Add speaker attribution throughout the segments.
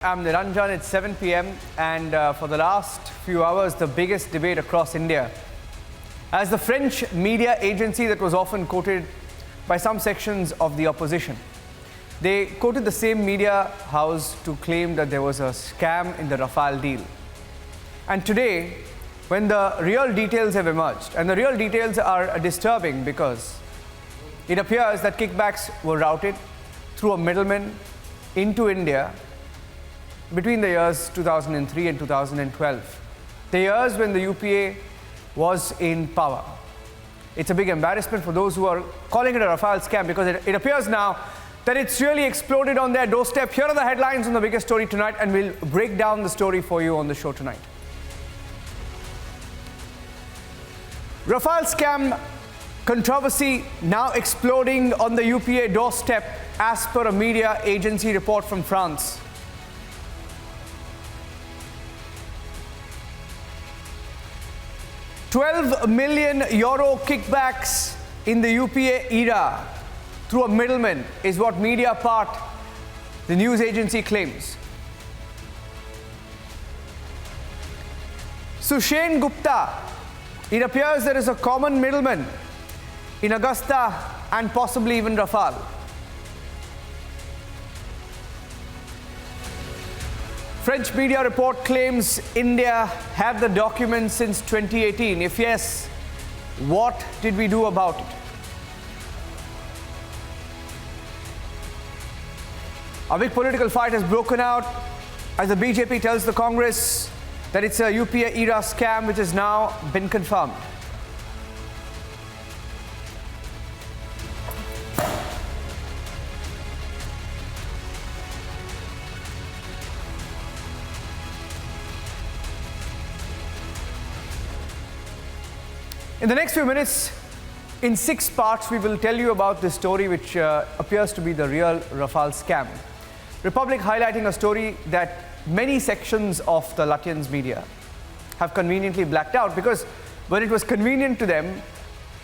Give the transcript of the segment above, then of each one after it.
Speaker 1: I'm Niranjan. It's 7 p.m. and for the last few hours, the biggest debate across India. As the French media agency that was often quoted by some sections of the opposition, they quoted the same media house to claim that there was a scam in the Rafale deal. And today, when the real details have emerged, and the real details are disturbing because it appears that kickbacks were routed through a middleman into India between the years 2003 and 2012, the years when the UPA was in power. It's a big embarrassment for those who are calling it a Rafale scam because it appears now that it's really exploded on their doorstep. Here are the headlines on the biggest story tonight, and we'll break down the story for you on the show tonight. Rafale scam controversy now exploding on the UPA doorstep as per a media agency report from France. €12 million kickbacks in the UPA era through a middleman is what Mediapart, the news agency, claims. Sushen Gupta, it appears there is a common middleman in Augusta and possibly even Rafale. French media report claims India had the documents since 2018. If yes, what did we do about it? A big political fight has broken out as the BJP tells the Congress that it's a UPA era scam which has now been confirmed. In the next few minutes, in 6 parts, we will tell you about this story which appears to be the real Rafale scam. Republic highlighting a story that many sections of the Lutyens media have conveniently blacked out because when it was convenient to them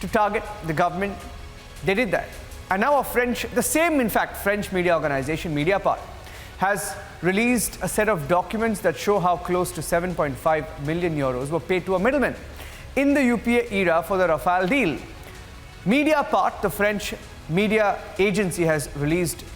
Speaker 1: to target the government, they did that. And now the same in fact French media organization, Mediapart, has released a set of documents that show how close to €7.5 million were paid to a middleman in the UPA era for the Rafale deal. Mediapart, the French media agency, has released a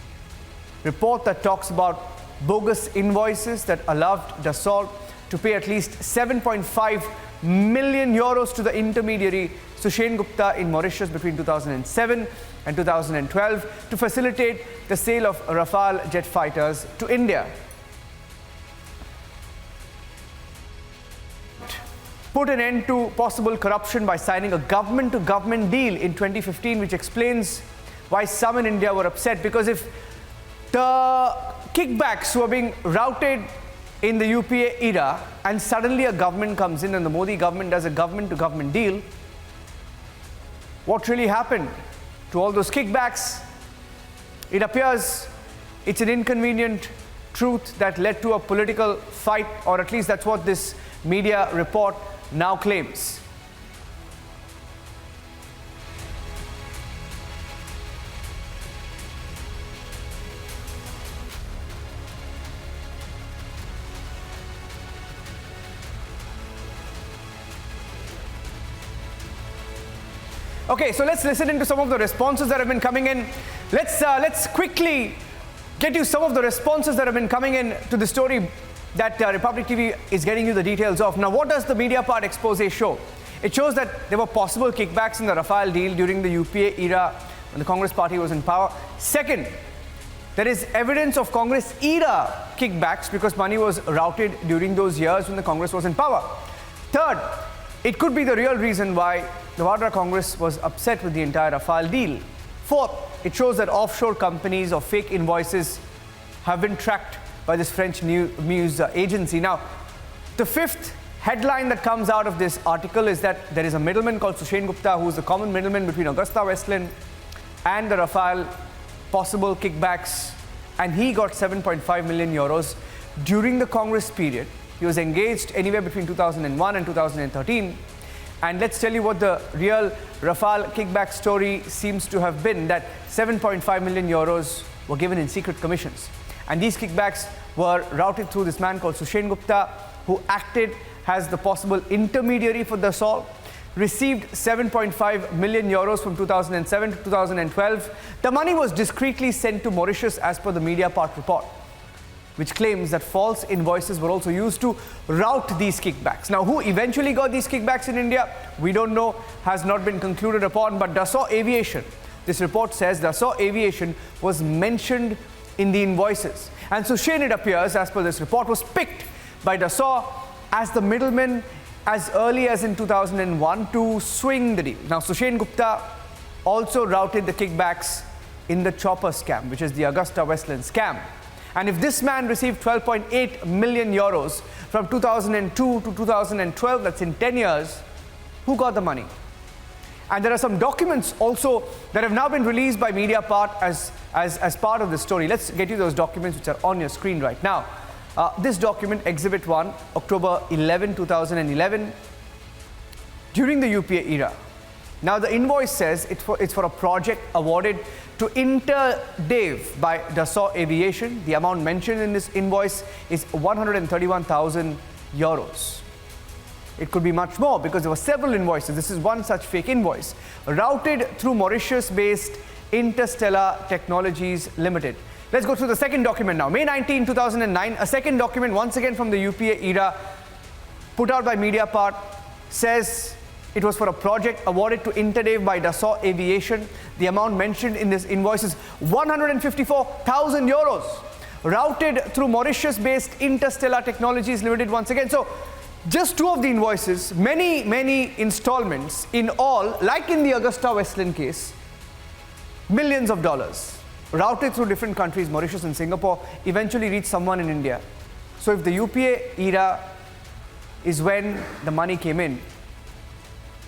Speaker 1: report that talks about bogus invoices that allowed Dassault to pay at least €7.5 million to the intermediary Sushen Gupta in Mauritius between 2007 and 2012 to facilitate the sale of Rafale jet fighters to India. Put an end to possible corruption by signing a government-to-government deal in 2015, which explains why some in India were upset, because if the kickbacks were being routed in the UPA era and suddenly a government comes in and the Modi government does a government-to-government deal, what really happened to all those kickbacks? It appears it's an inconvenient truth that led to a political fight, or at least that's what this media report now claims. Okay, so let's listen into some of the responses that have been coming in. Let's quickly get you some of the responses that have been coming in to the story that Republic TV is getting you the details of. Now, what does the Mediapart expose show? It shows that there were possible kickbacks in the Rafale deal during the UPA era when the Congress party was in power. Second, there is evidence of Congress era kickbacks because money was routed during those years when the Congress was in power. Third, it could be the real reason why the Vadra Congress was upset with the entire Rafale deal. Fourth, it shows that offshore companies or fake invoices have been tracked by this French news agency. Now, the fifth headline that comes out of this article is that there is a middleman called Sushen Gupta who is the common middleman between Augusta Westland and the Rafale possible kickbacks, and he got €7.5 million during the Congress period. He was engaged anywhere between 2001 and 2013. And let's tell you what the real Rafale kickback story seems to have been, that €7.5 million were given in secret commissions. And these kickbacks were routed through this man called Sushen Gupta, who acted as the possible intermediary for Dassault, received 7.5 million euros from 2007 to 2012. The money was discreetly sent to Mauritius as per the Mediapart report, which claims that false invoices were also used to route these kickbacks. Now, who eventually got these kickbacks in India, we don't know, has not been concluded upon, but Dassault Aviation, this report says Dassault Aviation was mentioned in the invoices. And Sushen, it appears, as per this report, was picked by Dassault as the middleman as early as in 2001 to swing the deal. Now, Sushen Gupta also routed the kickbacks in the chopper scam, which is the Augusta-Westland scam. And if this man received 12.8 million euros from 2002 to 2012, that's in 10 years, who got the money? And there are some documents also that have now been released by Mediapart as part of this story. Let's get you those documents which are on your screen right now. This document, Exhibit 1, October 11, 2011, during the UPA era. Now, the invoice says it's for a project awarded to Interdev by Dassault Aviation. The amount mentioned in this invoice is 131,000 euros. It could be much more because there were several invoices. This is one such fake invoice, routed through Mauritius-based Interstellar Technologies Limited. Let's go through the second document now. May 19, 2009, a second document, once again from the UPA era, put out by Mediapart, says it was for a project awarded to Interdev by Dassault Aviation. The amount mentioned in this invoice is 154,000 euros, routed through Mauritius-based Interstellar Technologies Limited once again. So, just two of the invoices, many installments in all, like in the Augusta-Westland case, millions of dollars, routed through different countries, Mauritius and Singapore, eventually reach someone in India. So if the UPA era is when the money came in,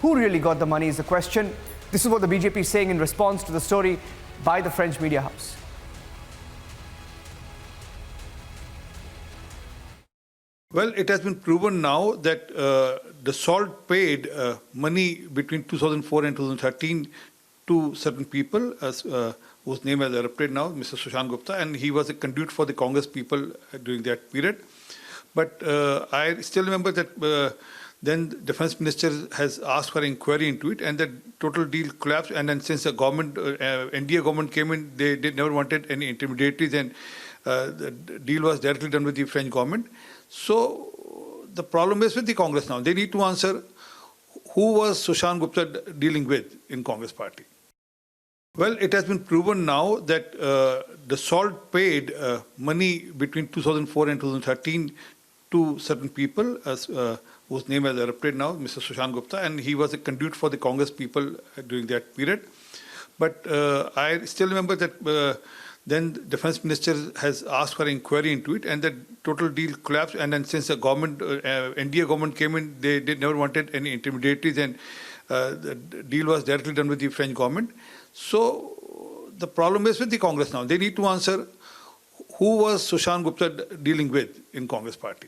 Speaker 1: who really got the money is the question. This is what the BJP is saying in response to the story by the French media house.
Speaker 2: Well, it has been proven now that Dassault paid money between 2004 and 2013 to certain people, whose name has erupted now, Mr. Sushen Gupta, and he was a conduit for the Congress people during that period. But I still remember that then the Defense Minister has asked for an inquiry into it, and the total deal collapsed. And then since the government, NDA government came in, they never wanted any intermediaries, and the deal was directly done with the French government. So the problem is with the Congress now. They need to answer who was Sushen Gupta dealing with in Congress party. Well, it has been proven now that Dassault paid money between 2004 and 2013 to certain people, whose name has erupted now, Mr. Sushen Gupta, and he was a conduit for the Congress people during that period. But I still remember that then the Defense Minister has asked for an inquiry into it, and the total deal collapsed. And then since the government, NDA government came in, they never wanted any intermediaries, and the deal was directly done with the French government. So the problem is with the Congress now. They need to answer who was Sushen Gupta dealing with in Congress party.